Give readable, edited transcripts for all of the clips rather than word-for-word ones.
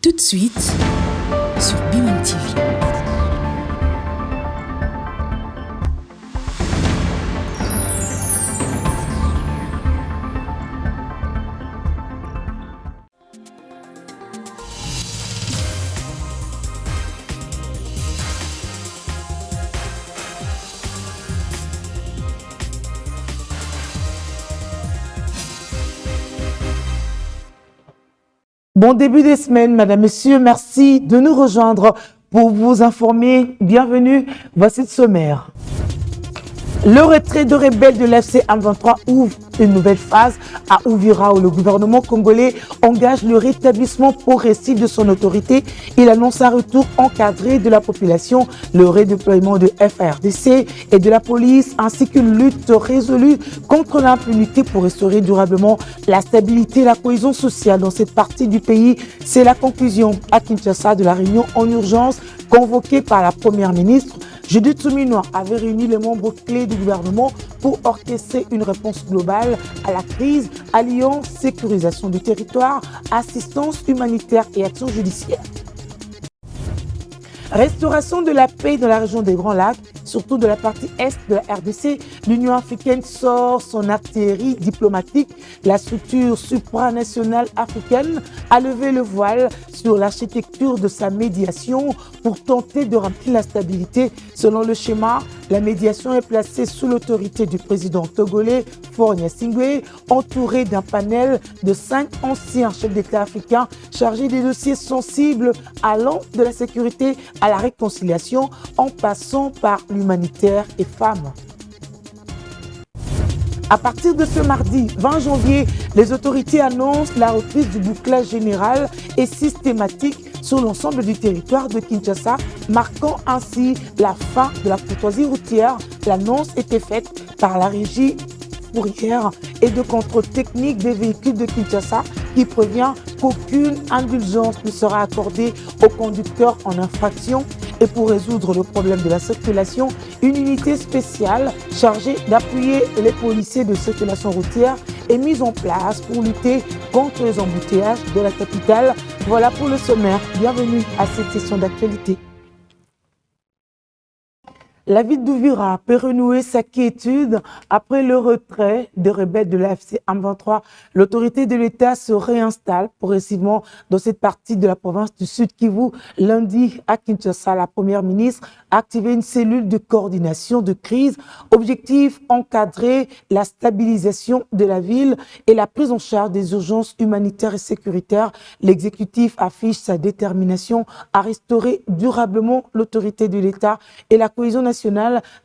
Tout de suite sur BIMM TV. Bon début de semaine, Madame, Messieurs, merci de nous rejoindre pour vous informer. Bienvenue, voici le sommaire. Le retrait de rebelles de l'FC M23 ouvre une nouvelle phase à Uvira où le gouvernement congolais engage le rétablissement progressif de son autorité. Il annonce un retour encadré de la population, le redéploiement de FARDC et de la police, ainsi qu'une lutte résolue contre l'impunité pour restaurer durablement la stabilité et la cohésion sociale dans cette partie du pays. C'est la conclusion à Kinshasa de la réunion en urgence convoquée par la Première ministre. Judith Suminwa avait réuni les membres clés du gouvernement pour orchestrer une réponse globale à la crise, alliant sécurisation du territoire, assistance humanitaire et action judiciaire. Restauration de la paix dans la région des Grands Lacs, surtout de la partie est de la RDC, l'Union africaine sort son artillerie diplomatique. La structure supranationale africaine a levé le voile sur l'architecture de sa médiation pour tenter de ramener la stabilité. Selon le schéma, la médiation est placée sous l'autorité du président togolais Faure Gnassingbé, entouré d'un panel de 5 anciens chefs d'État africains chargés des dossiers sensibles allant de la sécurité à la réconciliation en passant par l'humanitaire et femmes. À partir de ce mardi 20 janvier, les autorités annoncent la reprise du bouclage général et systématique sur l'ensemble du territoire de Kinshasa, marquant ainsi la fin de la courtoisie routière. L'annonce était faite par la régie fourrière et de contrôle technique des véhicules de Kinshasa qui prévient qu'aucune indulgence ne sera accordée aux conducteurs en infraction. Et pour résoudre le problème de la circulation, une unité spéciale chargée d'appuyer les policiers de circulation routière est mise en place pour lutter contre les embouteillages de la capitale. Voilà pour le sommaire. Bienvenue à cette session d'actualité. La ville d'Uvira peut renouer sa quiétude après le retrait des rebelles de l'AFC M23. L'autorité de l'État se réinstalle progressivement dans cette partie de la province du Sud Kivu. Lundi, à Kinshasa, la première ministre a activé une cellule de coordination de crise. Objectif, encadrer la stabilisation de la ville et la prise en charge des urgences humanitaires et sécuritaires. L'exécutif affiche sa détermination à restaurer durablement l'autorité de l'État et la cohésion nationale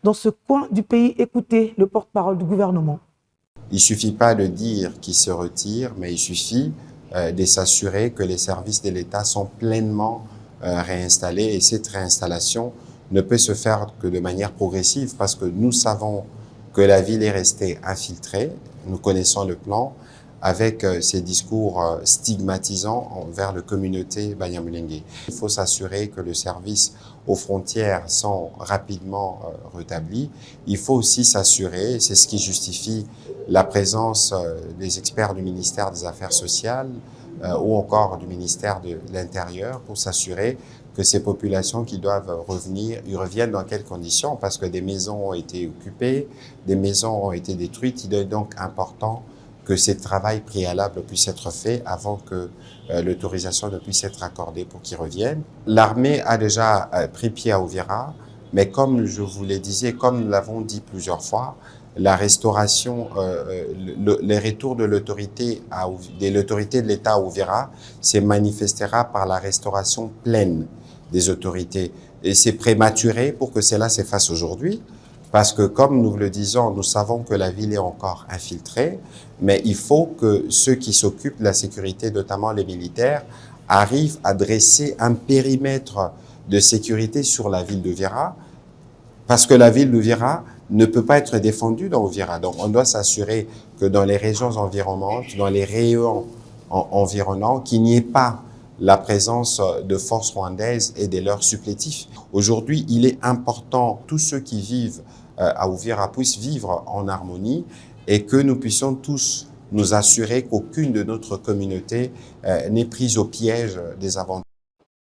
dans ce coin du pays. Écoutez le porte-parole du gouvernement. Il ne suffit pas de dire qu'il se retire, mais il suffit de s'assurer que les services de l'État sont pleinement réinstallés. Et cette réinstallation ne peut se faire que de manière progressive parce que nous savons que la ville est restée infiltrée. Nous connaissons le plan avec ces discours stigmatisants envers la communauté Banyamulenge. Il faut s'assurer que le service aux frontières sont rapidement rétablis. Il faut aussi s'assurer, c'est ce qui justifie la présence des experts du ministère des Affaires sociales ou encore du ministère de l'Intérieur pour s'assurer que ces populations qui doivent revenir, ils reviennent dans quelles conditions? Parce que des maisons ont été occupées, des maisons ont été détruites. Il est donc important que ce travail préalable puisse être fait avant que l'autorisation ne puisse être accordée pour qu'ils reviennent. L'armée a déjà pris pied à Uvira, mais comme je vous le disais, comme nous l'avons dit plusieurs fois, la restauration, le retour de l'autorité de l'État à Uvira se manifestera par la restauration pleine des autorités. Et c'est prématuré pour que cela se fasse aujourd'hui. Parce que, comme nous le disons, nous savons que la ville est encore infiltrée, mais il faut que ceux qui s'occupent de la sécurité, notamment les militaires, arrivent à dresser un périmètre de sécurité sur la ville d'Uvira, parce que la ville d'Uvira ne peut pas être défendue dans Uvira. Donc, on doit s'assurer que dans les régions environnantes, dans les rayons environnants, qu'il n'y ait pas la présence de forces rwandaises et de leurs supplétifs. Aujourd'hui, il est important, tous ceux qui vivent à Uvira puissent vivre en harmonie et que nous puissions tous nous assurer qu'aucune de notre communauté n'est prise au piège des aventures.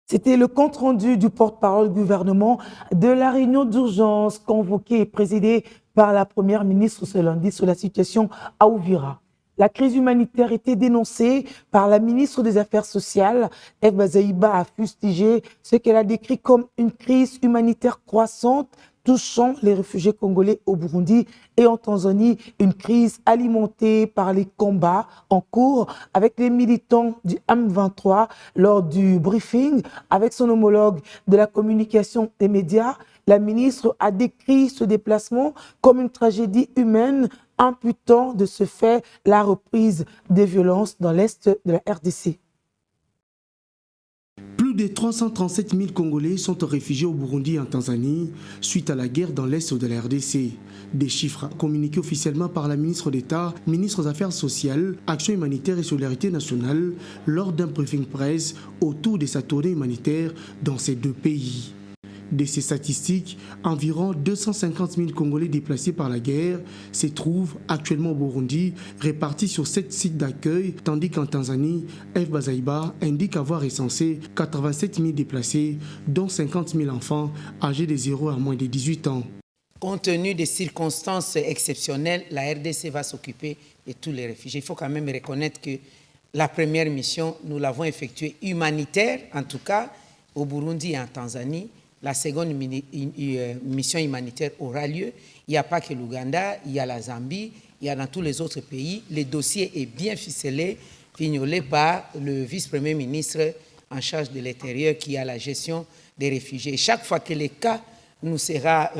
C'était le compte-rendu du porte-parole du gouvernement de la réunion d'urgence convoquée et présidée par la première ministre ce lundi sur la situation à Uvira. La crise humanitaire était dénoncée par la ministre des Affaires sociales. Eve Bazaiba a fustigé ce qu'elle a décrit comme une crise humanitaire croissante touchant les réfugiés congolais au Burundi et en Tanzanie, une crise alimentée par les combats en cours avec les militants du M23 lors du briefing avec son homologue de la communication des médias. La ministre a décrit ce déplacement comme une tragédie humaine, imputant de ce fait la reprise des violences dans l'est de la RDC. Plus de 337 000 Congolais sont réfugiés au Burundi et en Tanzanie suite à la guerre dans l'est de la RDC. Des chiffres communiqués officiellement par la ministre d'État, ministre des Affaires sociales, Action humanitaire et solidarité nationale lors d'un briefing presse autour de sa tournée humanitaire dans ces deux pays. De ces statistiques, environ 250 000 Congolais déplacés par la guerre se trouvent actuellement au Burundi, répartis sur 7 sites d'accueil, tandis qu'en Tanzanie, Eve Bazaiba indique avoir recensé 87 000 déplacés, dont 50 000 enfants âgés de 0 à moins de 18 ans. Compte tenu des circonstances exceptionnelles, la RDC va s'occuper de tous les réfugiés. Il faut quand même reconnaître que la première mission, nous l'avons effectuée humanitaire, en tout cas au Burundi et en Tanzanie. La seconde mission humanitaire aura lieu. Il n'y a pas que l'Ouganda, il y a la Zambie, il y a dans tous les autres pays. Le dossier est bien ficelé, fignolé par le vice-premier ministre en charge de l'Intérieur qui a la gestion des réfugiés. Et chaque fois que le cas nous sera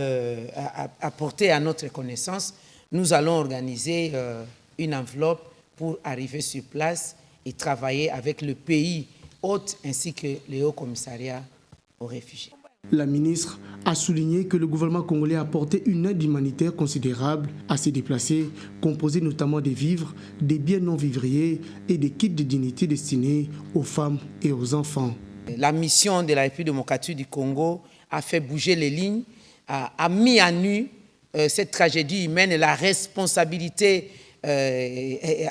apporté à notre connaissance, nous allons organiser une enveloppe pour arriver sur place et travailler avec le pays hôte ainsi que le Haut Commissariat aux réfugiés. La ministre a souligné que le gouvernement congolais a apporté une aide humanitaire considérable à ces déplacés, composée notamment des vivres, des biens non vivriers et des kits de dignité destinés aux femmes et aux enfants. La mission de la République démocratique du Congo a fait bouger les lignes, a mis à nu cette tragédie humaine et la responsabilité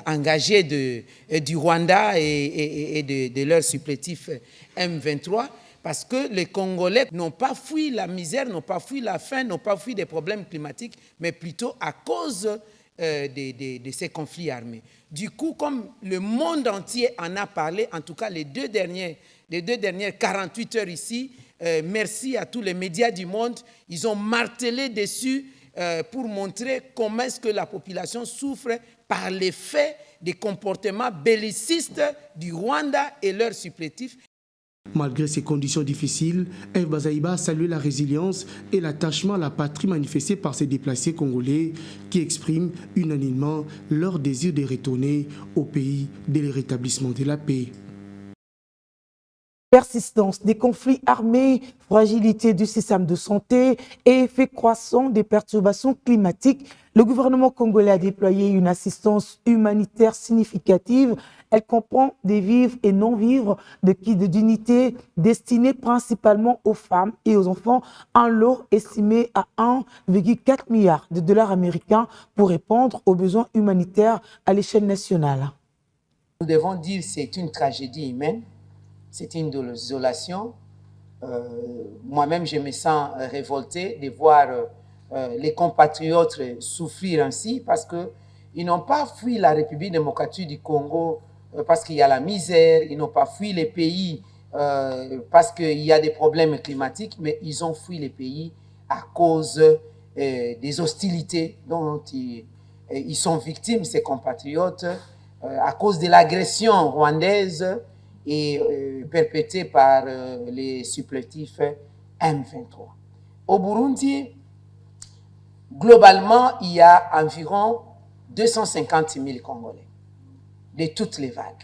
engagée du Rwanda et de leur supplétif M23. Parce que les Congolais n'ont pas fui la misère, n'ont pas fui la faim, n'ont pas fui des problèmes climatiques, mais plutôt à cause de ces conflits armés. Du coup, comme le monde entier en a parlé, en tout cas les deux dernières 48 heures ici, merci à tous les médias du monde, ils ont martelé dessus pour montrer comment est-ce que la population souffre par l'effet des comportements bellicistes du Rwanda et leurs supplétifs. Malgré ces conditions difficiles, Eve Bazaiba a salué la résilience et l'attachement à la patrie manifesté par ces déplacés congolais qui expriment unanimement leur désir de retourner au pays dès le rétablissement de la paix. Persistance des conflits armés, fragilité du système de santé et effet croissant des perturbations climatiques, le gouvernement congolais a déployé une assistance humanitaire significative. Elle comprend des vivres et non-vivres, de kits de dignité destinés principalement aux femmes et aux enfants, un lot estimé à 1,4 milliard de dollars américains pour répondre aux besoins humanitaires à l'échelle nationale. Nous devons dire que c'est une tragédie humaine. C'est une désolation. Moi-même, je me sens révolté de voir les compatriotes souffrir ainsi parce qu'ils n'ont pas fui la République démocratique du Congo parce qu'il y a la misère, ils n'ont pas fui les pays parce qu'il y a des problèmes climatiques, mais ils ont fui les pays à cause des hostilités dont ils sont victimes, ces compatriotes, à cause de l'agression rwandaise et perpétré par les supplétifs M23. Au Burundi, globalement, il y a environ 250 000 Congolais de toutes les vagues.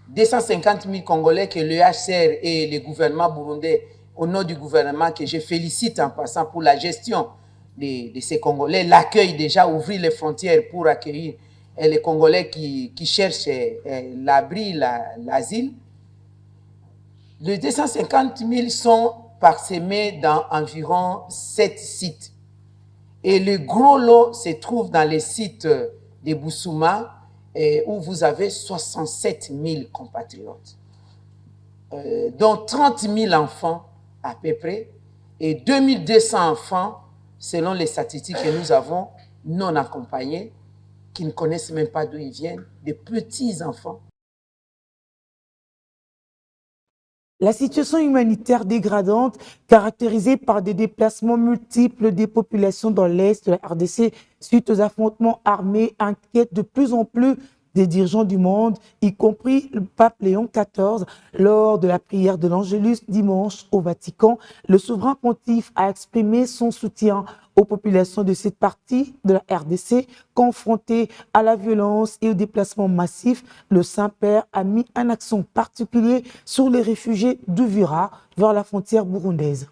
250 000 Congolais que le HCR et le gouvernement burundais, au nom du gouvernement que je félicite en passant pour la gestion de ces Congolais, l'accueil déjà, ouvrir les frontières pour accueillir les Congolais qui cherchent l'abri, l'asile. Les 250 000 sont parsemés dans environ 7 sites. Et le gros lot se trouve dans les sites de Bousouma, où vous avez 67 000 compatriotes. dont 30 000 enfants à peu près, et 2200 enfants, selon les statistiques que nous avons, non accompagnés, qui ne connaissent même pas d'où ils viennent, des petits enfants. La situation humanitaire dégradante, caractérisée par des déplacements multiples des populations dans l'Est de la RDC suite aux affrontements armés, inquiète de plus en plus des dirigeants du monde, y compris le pape Léon XIV. Lors de la prière de l'Angélus dimanche au Vatican, le souverain pontife a exprimé son soutien aux populations de cette partie de la RDC confrontées à la violence et au déplacement massif. Le Saint-Père a mis un accent particulier sur les réfugiés d'Uvira vers la frontière burundaise.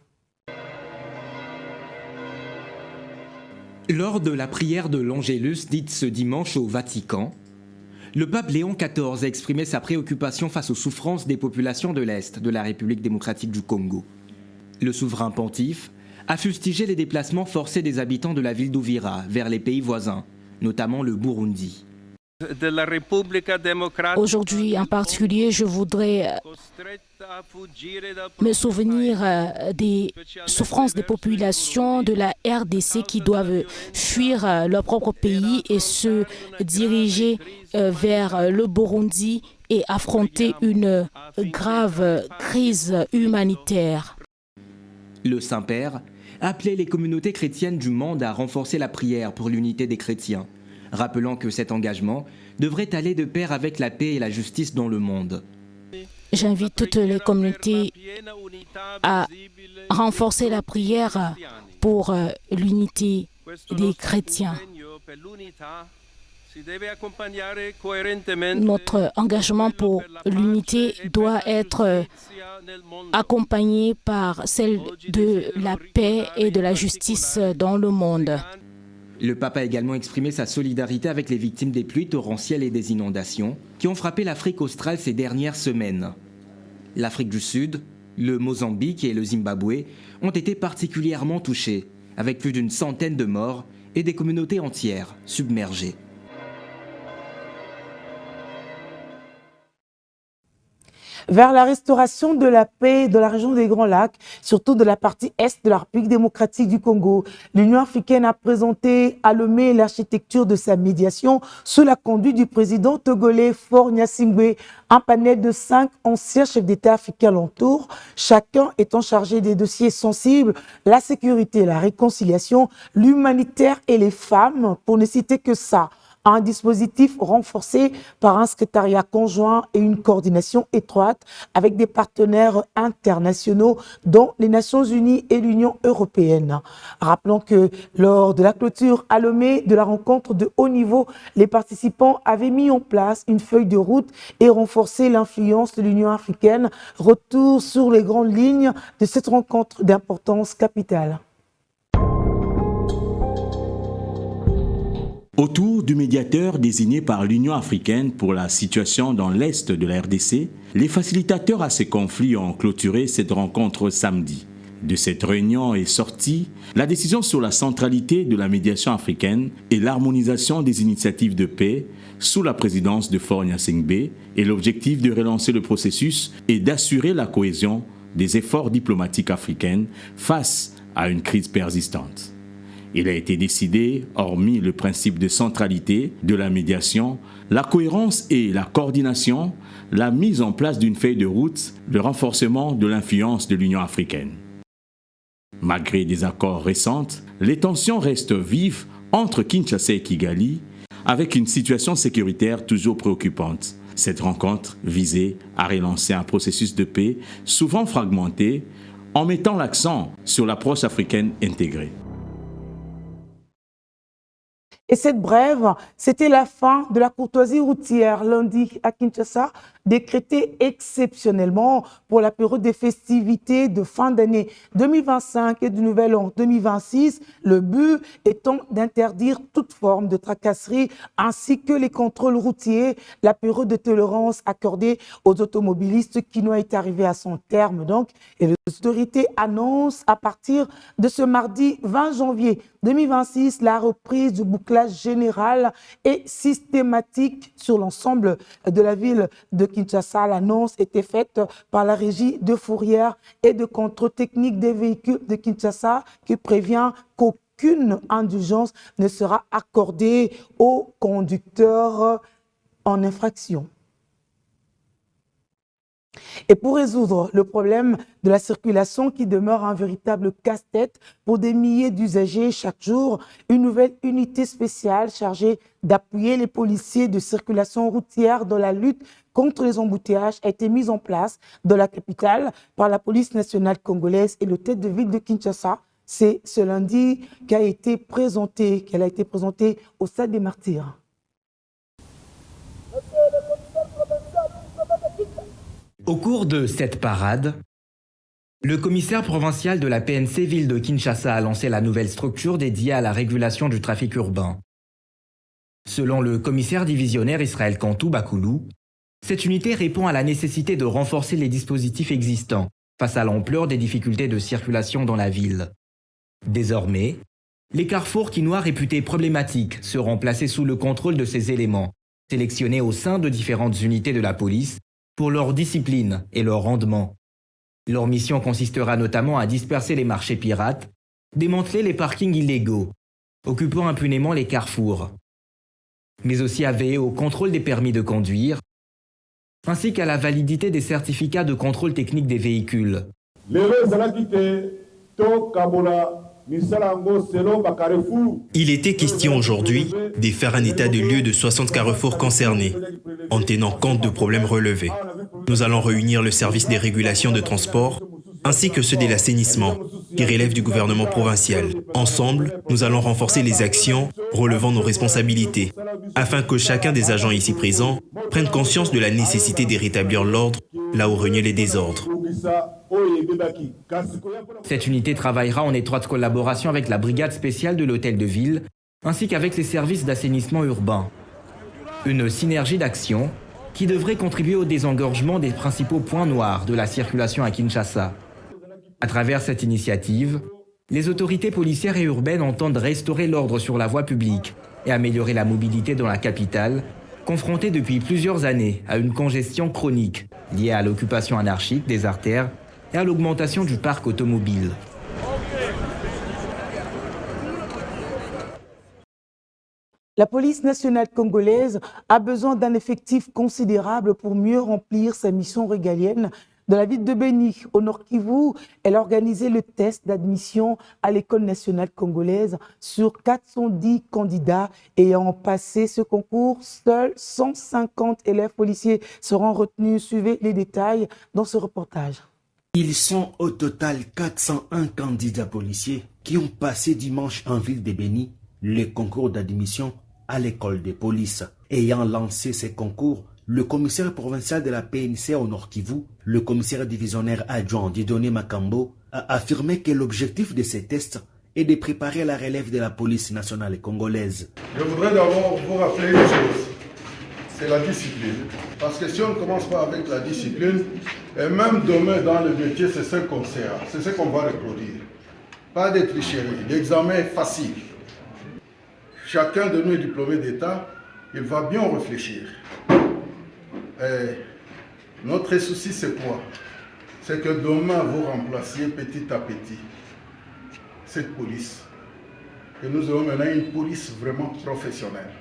Lors de la prière de l'Angélus dite ce dimanche au Vatican, le pape Léon XIV a exprimé sa préoccupation face aux souffrances des populations de l'Est de la République démocratique du Congo. Le souverain pontife a fustigé les déplacements forcés des habitants de la ville d'Uvira vers les pays voisins, notamment le Burundi. Aujourd'hui, en particulier, je voudrais me souvenir des souffrances des populations de la RDC qui doivent fuir leur propre pays et se diriger vers le Burundi et affronter une grave crise humanitaire. Le Saint-Père a appelé les communautés chrétiennes du monde à renforcer la prière pour l'unité des chrétiens, rappelant que cet engagement devrait aller de pair avec la paix et la justice dans le monde. J'invite toutes les communautés à renforcer la prière pour l'unité des chrétiens. Notre engagement pour l'unité doit être accompagné par celle de la paix et de la justice dans le monde. Le pape a également exprimé sa solidarité avec les victimes des pluies torrentielles et des inondations qui ont frappé l'Afrique australe ces dernières semaines. L'Afrique du Sud, le Mozambique et le Zimbabwe ont été particulièrement touchés, avec plus d'une centaine de morts et des communautés entières submergées. Vers la restauration de la paix dans la région des Grands Lacs, surtout de la partie est de la République démocratique du Congo. L'Union africaine a présenté à Lomé l'architecture de sa médiation sous la conduite du président togolais Faure Gnassingbé. Un panel de 5 anciens chefs d'État africains l'entoure, chacun étant chargé des dossiers sensibles, la sécurité, la réconciliation, l'humanitaire et les femmes, pour ne citer que ça. Un dispositif renforcé par un secrétariat conjoint et une coordination étroite avec des partenaires internationaux dont les Nations Unies et l'Union européenne. Rappelons que lors de la clôture à Lomé de la rencontre de haut niveau, les participants avaient mis en place une feuille de route et renforcé l'influence de l'Union africaine. Retour sur les grandes lignes de cette rencontre d'importance capitale. Autour du médiateur désigné par l'Union africaine pour la situation dans l'Est de la RDC, les facilitateurs à ces conflits ont clôturé cette rencontre samedi. De cette réunion est sortie la décision sur la centralité de la médiation africaine et l'harmonisation des initiatives de paix sous la présidence de Faure Gnassingbé et l'objectif de relancer le processus et d'assurer la cohésion des efforts diplomatiques africains face à une crise persistante. Il a été décidé, hormis le principe de centralité de la médiation, la cohérence et la coordination, la mise en place d'une feuille de route, le renforcement de l'influence de l'Union africaine. Malgré des accords récents, les tensions restent vives entre Kinshasa et Kigali, avec une situation sécuritaire toujours préoccupante. Cette rencontre visait à relancer un processus de paix souvent fragmenté, en mettant l'accent sur l'approche africaine intégrée. Et cette brève, c'était la fin de la courtoisie routière lundi à Kinshasa, décrétée exceptionnellement pour la période des festivités de fin d'année 2025 et du nouvel an 2026, le but étant d'interdire toute forme de tracasserie ainsi que les contrôles routiers, la période de tolérance accordée aux automobilistes qui n'ont été arrivés à son terme donc, et les autorités annoncent à partir de ce mardi 20 janvier 2026 la reprise du bouclage recyclage général et systématique sur l'ensemble de la ville de Kinshasa. L'annonce était faite par la régie de fourrière et de contrôle technique des véhicules de Kinshasa qui prévient qu'aucune indulgence ne sera accordée aux conducteurs en infraction. Et pour résoudre le problème de la circulation qui demeure un véritable casse-tête pour des milliers d'usagers chaque jour, une nouvelle unité spéciale chargée d'appuyer les policiers de circulation routière dans la lutte contre les embouteillages a été mise en place dans la capitale par la police nationale congolaise et l'hôtel de ville de Kinshasa. C'est ce lundi qu'elle a été présentée au Stade des Martyrs. Au cours de cette parade, le commissaire provincial de la PNC ville de Kinshasa a lancé la nouvelle structure dédiée à la régulation du trafic urbain. Selon le commissaire divisionnaire Israël Kantou Bakoulou, cette unité répond à la nécessité de renforcer les dispositifs existants face à l'ampleur des difficultés de circulation dans la ville. Désormais, les carrefours quinois réputés problématiques seront placés sous le contrôle de ces éléments, sélectionnés au sein de différentes unités de la police pour leur discipline et leur rendement. Leur mission consistera notamment à disperser les marchés pirates, démanteler les parkings illégaux, occupant impunément les carrefours, mais aussi à veiller au contrôle des permis de conduire, ainsi qu'à la validité des certificats de contrôle technique des véhicules. Il était question aujourd'hui de faire un état de lieu de 60 carrefours concernés, en tenant compte de problèmes relevés. Nous allons réunir le service des régulations de transport ainsi que ceux de l'assainissement qui relèvent du gouvernement provincial. Ensemble, nous allons renforcer les actions relevant nos responsabilités afin que chacun des agents ici présents prenne conscience de la nécessité de rétablir l'ordre là où régnent les désordres. Cette unité travaillera en étroite collaboration avec la brigade spéciale de l'hôtel de ville ainsi qu'avec les services d'assainissement urbain. Une synergie d'action qui devrait contribuer au désengorgement des principaux points noirs de la circulation à Kinshasa. À travers cette initiative, les autorités policières et urbaines entendent restaurer l'ordre sur la voie publique et améliorer la mobilité dans la capitale, confrontée depuis plusieurs années à une congestion chronique liée à l'occupation anarchique des artères et à l'augmentation du parc automobile. La police nationale congolaise a besoin d'un effectif considérable pour mieux remplir sa mission régalienne. Dans la ville de Béni, au Nord Kivu, elle a organisé le test d'admission à l'école nationale congolaise. Sur 410 candidats ayant passé ce concours, seuls 150 élèves policiers seront retenus. Suivez les détails dans ce reportage. Ils sont au total 401 candidats policiers qui ont passé dimanche en ville de Béni le concours d'admission à l'école de police. Ayant lancé ces concours, le commissaire provincial de la PNC au Nord Kivu, le commissaire divisionnaire adjoint Dieudonné Makambo, a affirmé que l'objectif de ces tests est de préparer la relève de la police nationale congolaise. Je voudrais d'abord vous rappeler une chose, c'est la discipline. Parce que si on ne commence pas avec la discipline, et même demain dans le métier, c'est ce qu'on sert, c'est ce qu'on va reproduire. Pas de tricherie, l'examen est facile. Chacun de nous est diplômé d'État, il va bien réfléchir. Et notre souci, c'est quoi? C'est que demain, vous remplaciez petit à petit cette police. Et nous avons maintenant une police vraiment professionnelle.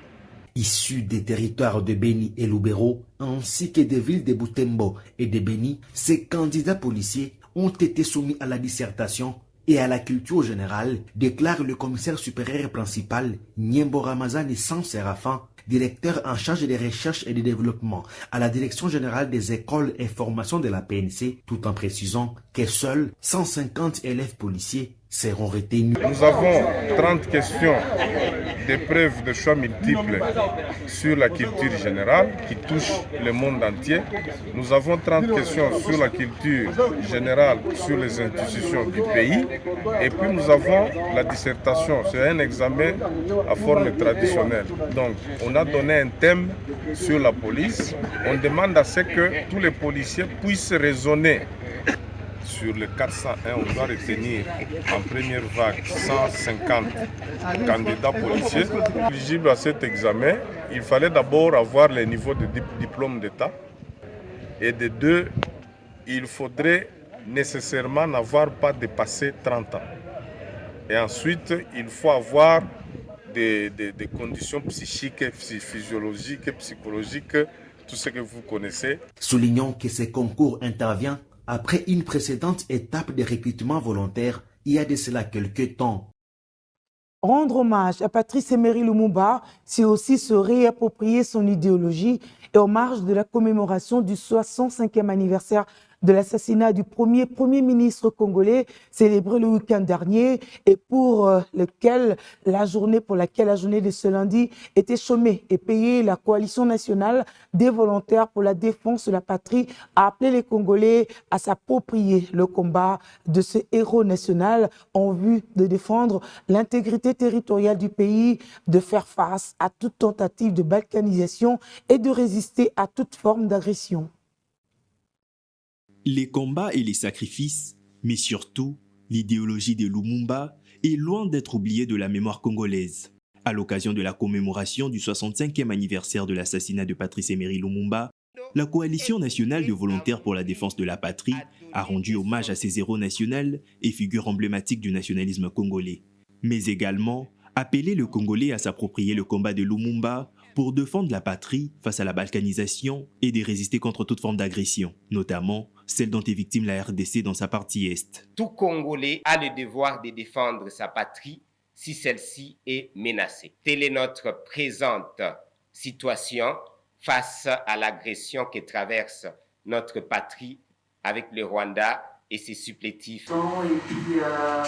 Issus des territoires de Béni et Lubero, ainsi que des villes de Butembo et de Béni, ces candidats policiers ont été soumis à la dissertation et à la culture générale, déclare le commissaire supérieur principal Niembo Ramazani San Séraphin, directeur en charge des recherches et du développement à la direction générale des écoles et formations de la PNC, tout en précisant que seuls 150 élèves policiers seront retenus. Nous avons 30 questions d'épreuves de choix multiples sur la culture générale qui touche le monde entier. Nous avons 30 questions sur la culture générale sur les institutions du pays. Et puis nous avons la dissertation, c'est un examen à forme traditionnelle. Donc on a donné un thème sur la police. On demande à ce que tous les policiers puissent raisonner sur le 401, on doit retenir en première vague 150 candidats policiers. Éligibles à cet examen, il fallait d'abord avoir les niveaux de diplôme d'État. Et de deux, il faudrait nécessairement n'avoir pas dépassé 30 ans. Et ensuite, il faut avoir des conditions psychiques, physiologiques, psychologiques, tout ce que vous connaissez. Soulignons que ce concours intervient après une précédente étape de recrutement volontaire il y a de cela quelques temps. Rendre hommage à Patrice Emery Lumumba, c'est aussi se réapproprier son idéologie et en marge de la commémoration du 65e anniversaire de l'assassinat du premier ministre congolais célébré le week-end dernier et pour laquelle la journée de ce lundi était chômée et payée. La coalition nationale des volontaires pour la défense de la patrie a appelé les Congolais à s'approprier le combat de ce héros national en vue de défendre l'intégrité territoriale du pays, de faire face à toute tentative de balkanisation et de résister à toute forme d'agression. Les combats et les sacrifices, mais surtout l'idéologie de Lumumba, est loin d'être oubliée de la mémoire congolaise. À l'occasion de la commémoration du 65e anniversaire de l'assassinat de Patrice Emery Lumumba, la Coalition nationale de volontaires pour la défense de la patrie a rendu hommage à ces héros nationaux et figures emblématiques du nationalisme congolais. Mais également appelé le Congolais à s'approprier le combat de Lumumba pour défendre la patrie face à la balkanisation et de résister contre toute forme d'agression, notamment celle dont est victime la RDC dans sa partie Est. Tout Congolais a le devoir de défendre sa patrie si celle-ci est menacée. Telle est notre présente situation face à l'agression que traverse notre patrie avec le Rwanda et ses supplétifs.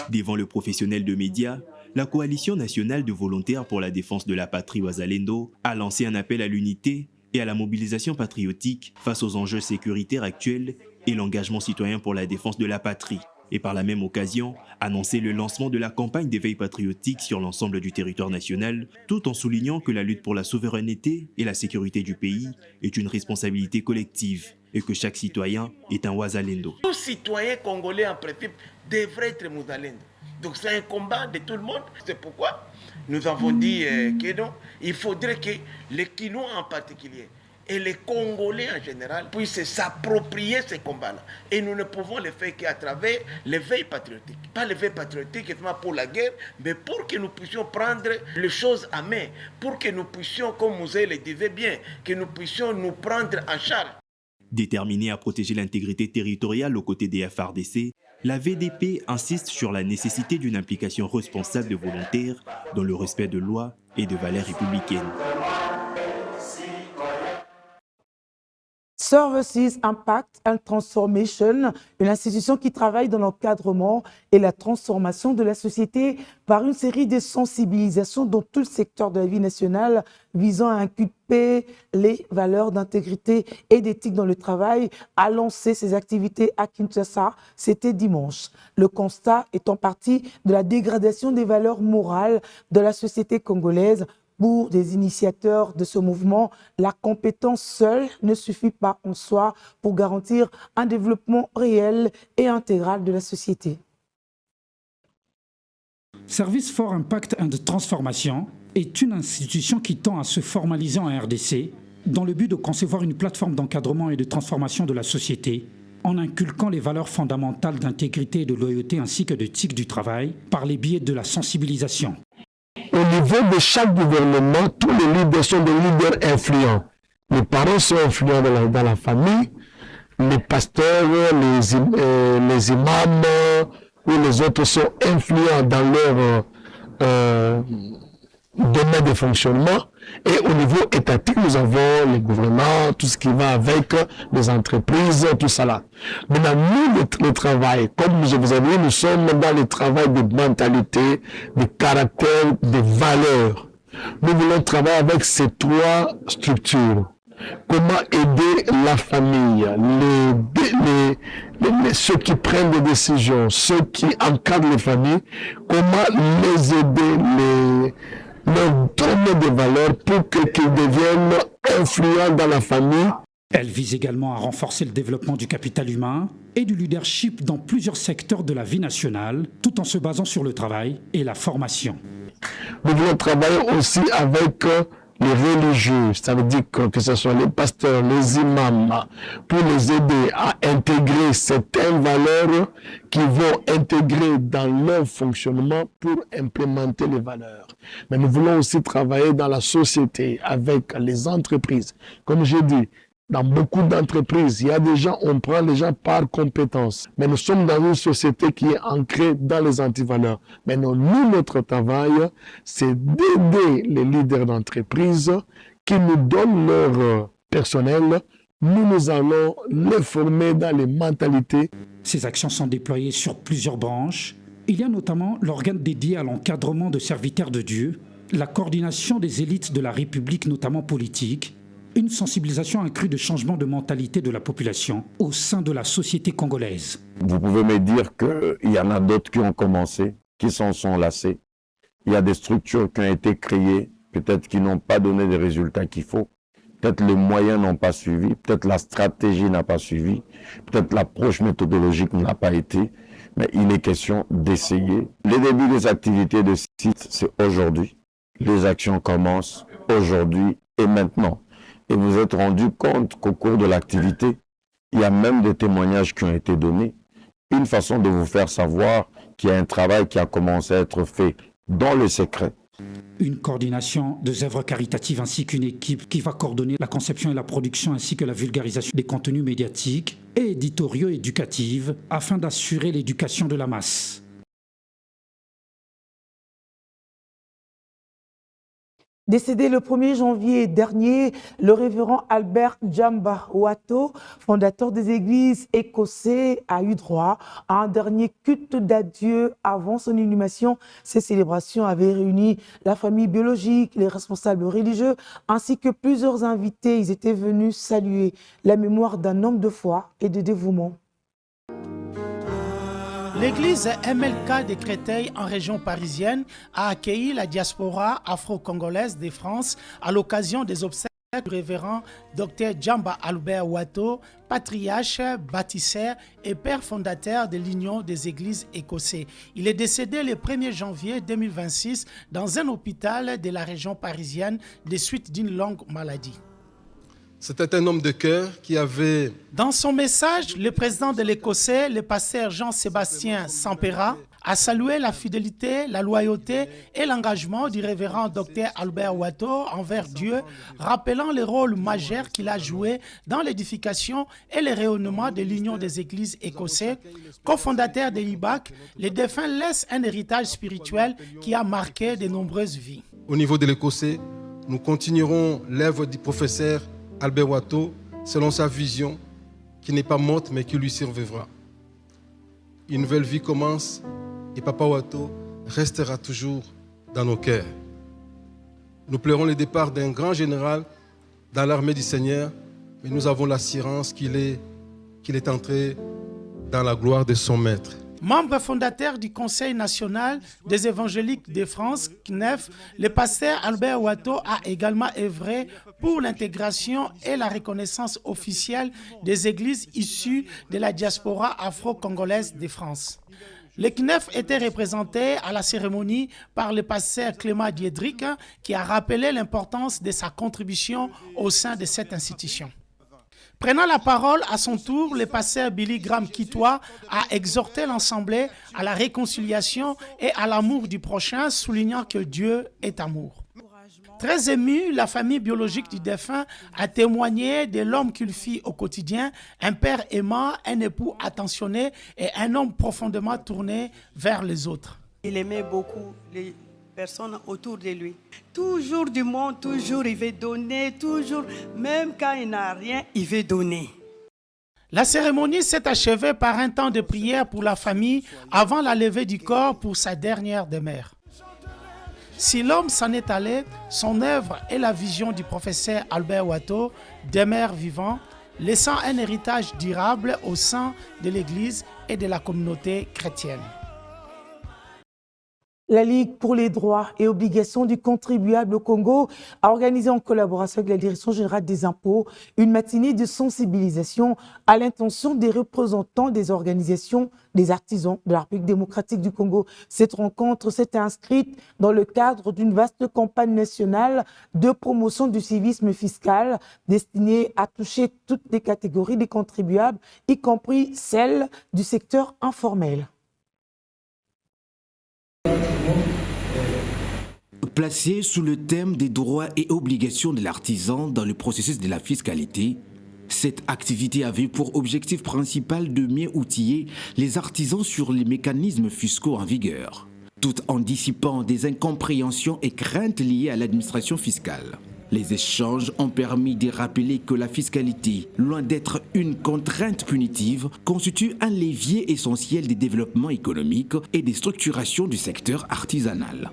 Devant le professionnel de médias, la Coalition nationale de volontaires pour la défense de la patrie Wazalendo a lancé un appel à l'unité et à la mobilisation patriotique face aux enjeux sécuritaires actuels et l'engagement citoyen pour la défense de la patrie. Et par la même occasion, annoncer le lancement de la campagne d'éveil patriotique sur l'ensemble du territoire national, tout en soulignant que la lutte pour la souveraineté et la sécurité du pays est une responsabilité collective et que chaque citoyen est un Wazalendo. Tout citoyen congolais en principe devrait être Wazalendo. Donc c'est un combat de tout le monde. C'est pourquoi nous avons dit que non, il faudrait que les Kinois en particulier et les Congolais en général puissent s'approprier ces combats-là. Et nous ne pouvons le faire qu'à travers l'éveil patriotique. Pas l'éveil patriotique seulement pour la guerre, mais pour que nous puissions prendre les choses à main, pour que nous puissions, comme Mouzé le disait bien, que nous puissions nous prendre en charge. Déterminée à protéger l'intégrité territoriale aux côtés des FARDC, la VDP insiste sur la nécessité d'une implication responsable de volontaires dans le respect de lois et de valeurs républicaines. Services Impact and Transformation, une institution qui travaille dans l'encadrement et la transformation de la société par une série de sensibilisations dans tout le secteur de la vie nationale visant à inculper les valeurs d'intégrité et d'éthique dans le travail, a lancé ses activités à Kinshasa, c'était dimanche. Le constat est en partie de la dégradation des valeurs morales de la société congolaise. Pour des initiateurs de ce mouvement, la compétence seule ne suffit pas en soi pour garantir un développement réel et intégral de la société. Service for Impact and Transformation est une institution qui tend à se formaliser en RDC dans le but de concevoir une plateforme d'encadrement et de transformation de la société en inculquant les valeurs fondamentales d'intégrité et de loyauté ainsi que d'éthique du travail par les biais de la sensibilisation. Au niveau de chaque gouvernement, tous les leaders sont des leaders influents. Les parents sont influents dans la famille, les pasteurs, les imams ou les autres sont influents dans leur domaine de fonctionnement. Et au niveau étatique, nous avons les gouvernements, tout ce qui va avec les entreprises, tout ça là. Maintenant, nous, le travail, comme je vous ai dit, nous sommes dans le travail de mentalité, de caractère, de valeurs. Nous voulons travailler avec ces trois structures. Comment aider la famille, ceux qui prennent des décisions, ceux qui encadrent les familles, comment les aider, leur donner des valeurs pour qu'ils deviennent influents dans la famille Elle vise également à renforcer le développement du capital humain et du leadership dans plusieurs secteurs de la vie nationale, tout en se basant sur le travail et la formation. Nous voulons travailler aussi avec les religieux, ça veut dire que ce soit les pasteurs, les imams, pour les aider à intégrer certaines valeurs qui vont intégrer dans leur fonctionnement pour implémenter les valeurs. Mais nous voulons aussi travailler dans la société avec les entreprises. Comme j'ai dit, dans beaucoup d'entreprises, il y a des gens, on prend les gens par compétence. Mais nous sommes dans une société qui est ancrée dans les antivaleurs. Mais nous, notre travail, c'est d'aider les leaders d'entreprise qui nous donnent leur personnel. Nous allons les former dans les mentalités. Ces actions sont déployées sur plusieurs branches. Il y a notamment l'organe dédié à l'encadrement de serviteurs de Dieu, la coordination des élites de la République, notamment politique, une sensibilisation accrue de changement de mentalité de la population au sein de la société congolaise. Vous pouvez me dire qu'il y en a d'autres qui ont commencé, qui s'en sont lassés. Il y a des structures qui ont été créées, peut-être qui n'ont pas donné les résultats qu'il faut. Peut-être les moyens n'ont pas suivi, peut-être la stratégie n'a pas suivi, peut-être l'approche méthodologique n'a pas été, mais il est question d'essayer. Les débuts des activités de site, c'est aujourd'hui. Les actions commencent aujourd'hui et maintenant. Et vous êtes rendu compte qu'au cours de l'activité, il y a même des témoignages qui ont été donnés. Une façon de vous faire savoir qu'il y a un travail qui a commencé à être fait dans le secret. Une coordination des œuvres caritatives ainsi qu'une équipe qui va coordonner la conception et la production ainsi que la vulgarisation des contenus médiatiques et éditoriaux éducatifs afin d'assurer l'éducation de la masse. Décédé le 1er janvier dernier, le révérend Albert Djamba Wato, fondateur des églises écossais, a eu droit à un dernier culte d'adieu avant son inhumation. Ces célébrations avaient réuni la famille biologique, les responsables religieux, ainsi que plusieurs invités. Ils étaient venus saluer la mémoire d'un homme de foi et de dévouement. L'église MLK de Créteil en région parisienne a accueilli la diaspora afro-congolaise de France à l'occasion des obsèques du révérend Dr Djamba Albert Wato, patriarche, bâtisseur et père fondateur de l'Union des églises écossais. Il est décédé le 1er janvier 2026 dans un hôpital de la région parisienne des suites d'une longue maladie. C'était un homme de cœur qui avait... Dans son message, le président de l'Écossais, le pasteur Jean-Sébastien Sampera, a salué la fidélité, la loyauté et l'engagement du révérend Dr Albert Wato envers Dieu, rappelant le rôle majeur qu'il a joué dans l'édification et le rayonnement de l'Union des églises écossais. Cofondateur de l'IBAC, le défunt laisse un héritage spirituel qui a marqué de nombreuses vies. Au niveau de l'Écossais, nous continuerons l'œuvre du professeur Albert Wato, selon sa vision, qui n'est pas morte mais qui lui survivra. Une nouvelle vie commence et Papa Wato restera toujours dans nos cœurs. Nous pleurons le départ d'un grand général dans l'armée du Seigneur, mais nous avons l'assurance qu'il est entré dans la gloire de son maître. Membre fondateur du Conseil national des évangéliques de France, CNEF, le pasteur Albert Wato a également œuvré pour l'intégration et la reconnaissance officielle des églises issues de la diaspora afro-congolaise de France. Le CNEF était représenté à la cérémonie par le pasteur Clément Diedrick, qui a rappelé l'importance de sa contribution au sein de cette institution. Prenant la parole à son tour, le pasteur Billy Graham Kitois a exhorté l'Assemblée à la réconciliation et à l'amour du prochain, soulignant que Dieu est amour. Très émue, la famille biologique du défunt a témoigné de l'homme qu'il fit au quotidien, un père aimant, un époux attentionné et un homme profondément tourné vers les autres. Il aimait beaucoup les personnes autour de lui. Toujours du monde, toujours il veut donner, toujours, même quand il n'a rien, il veut donner. La cérémonie s'est achevée par un temps de prière pour la famille avant la levée du corps pour sa dernière demeure. Si l'homme s'en est allé, son œuvre et la vision du professeur Albert Wato demeurent vivants, laissant un héritage durable au sein de l'Église et de la communauté chrétienne. La Ligue pour les droits et obligations du contribuable au Congo a organisé en collaboration avec la Direction générale des impôts une matinée de sensibilisation à l'intention des représentants des organisations des artisans de la République démocratique du Congo. Cette rencontre s'est inscrite dans le cadre d'une vaste campagne nationale de promotion du civisme fiscal destinée à toucher toutes les catégories des contribuables, y compris celles du secteur informel. Placée sous le thème des droits et obligations de l'artisan dans le processus de la fiscalité, cette activité avait pour objectif principal de mieux outiller les artisans sur les mécanismes fiscaux en vigueur, tout en dissipant des incompréhensions et craintes liées à l'administration fiscale. Les échanges ont permis de rappeler que la fiscalité, loin d'être une contrainte punitive, constitue un levier essentiel des développements économiques et des structurations du secteur artisanal.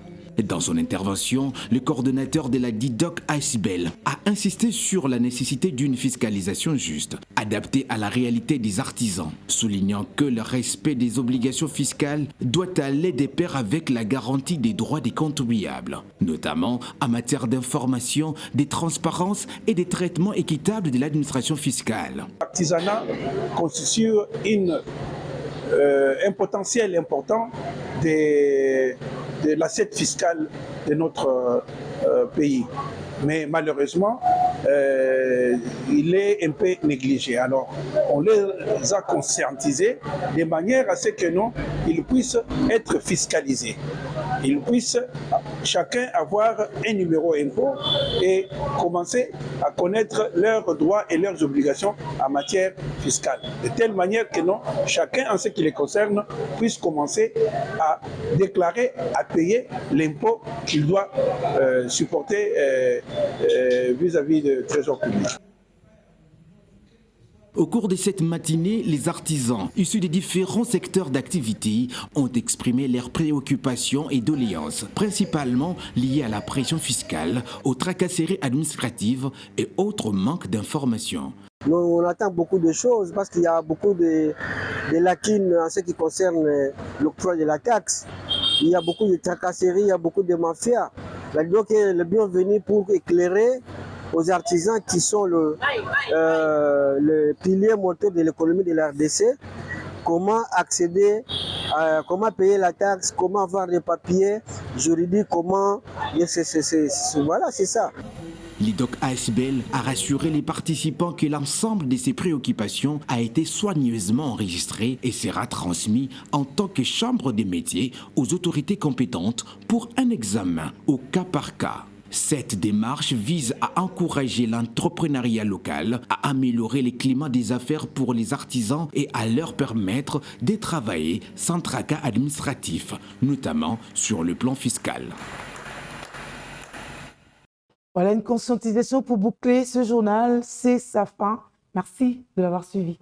Dans son intervention, le coordonnateur de la DIDOC ASBEL a insisté sur la nécessité d'une fiscalisation juste, adaptée à la réalité des artisans, soulignant que le respect des obligations fiscales doit aller de pair avec la garantie des droits des contribuables, notamment en matière d'information, de transparence et de traitement équitable de l'administration fiscale. L'artisanat constitue un potentiel important de l'assiette fiscale de notre pays. Mais malheureusement, il est un peu négligé. Alors, on les a conscientisés de manière à ce que ils puissent être fiscalisés. Ils puissent chacun avoir un numéro impôt et commencer à connaître leurs droits et leurs obligations en matière fiscale. De telle manière que chacun, en ce qui les concerne, puisse commencer à déclarer, à payer l'impôt qu'il doit supporter vis-à-vis du trésor public. Au cours de cette matinée, les artisans issus des différents secteurs d'activité ont exprimé leurs préoccupations et doléances, principalement liées à la pression fiscale, aux tracasseries administratives et autres manques d'informations. On attend beaucoup de choses parce qu'il y a beaucoup de lacunes en ce qui concerne l'octroi de la taxe. Il y a beaucoup de tracasseries, il y a beaucoup de mafias. Donc, le bienvenu pour éclairer aux artisans qui sont le pilier moteur de l'économie de la RDC, comment accéder, comment payer la taxe, comment avoir des papiers juridiques, comment... Voilà, c'est ça. L'IDOC ASBEL a rassuré les participants que l'ensemble de ces préoccupations a été soigneusement enregistré et sera transmis en tant que chambre des métiers aux autorités compétentes pour un examen au cas par cas. Cette démarche vise à encourager l'entrepreneuriat local, à améliorer le climat des affaires pour les artisans et à leur permettre de travailler sans tracas administratifs, notamment sur le plan fiscal. Voilà une conscientisation pour boucler ce journal. C'est sa fin. Merci de l'avoir suivi.